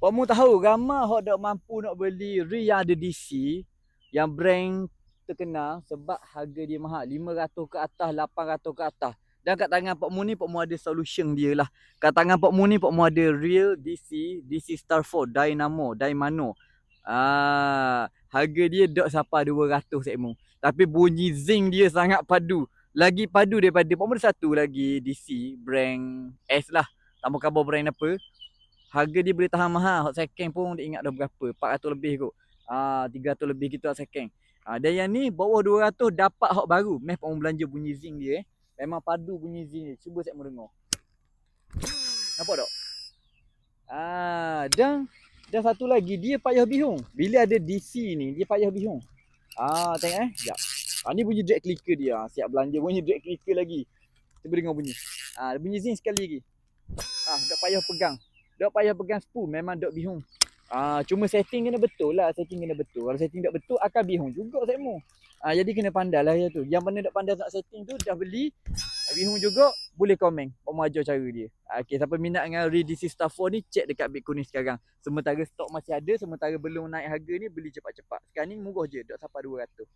Pak Mu tahu ramai hok dak mampu nak beli reel yang ada DC, yang brand terkenal sebab harga dia mahal, 500 ke atas, 800 ke atas. Dan kat tangan Pak Mu ni, Pak Mu ada solution dia lah. Kat tangan Pak Mu ni, Pak Mu ada reel DC Star 4 Dynamo. Harga dia dak sampai 200 Pak Mu. Tapi bunyi zing dia sangat padu. Lagi padu daripada Pak Mu ada satu lagi DC brand S lah. Tak mau khabar brand apa. Harga dia boleh tahan mahal. Hot second pun dia ingat dah berapa. 400 lebih kot. 300 lebih gitu hot second. Dan yang ni bawah 200 dapat hot baru. Meh Pak Mu belanja bunyi zing dia. Memang padu bunyi zing dia. Cuba saya mau dengar. Nampak tak? Dan satu lagi dia payah bihung. Bila ada DC ni dia payah bihung. Tengok sekejap. Ni bunyi drag clicker dia. Siap belanja bunyi drag clicker lagi. Cuba dengar bunyi. Bunyi zing sekali lagi. Tak payah pegang. Dok payah pegang spool, memang dok bihung. Cuma setting kena betul lah, Kalau setting tak betul akan bihung juga Sekmo. Jadi kena pandai lah tu. Yang mana dok pandai nak setting tu dah beli, bihung juga, boleh komen. Pak Mu ajar cara dia. Okey, siapa minat dengan Reel DC Star 4 ni, cek dekat Bitcoin ni sekarang. Sementara stok masih ada, sementara belum naik harga ni, beli cepat-cepat. Sekarang ni murah je, dok sampai 200.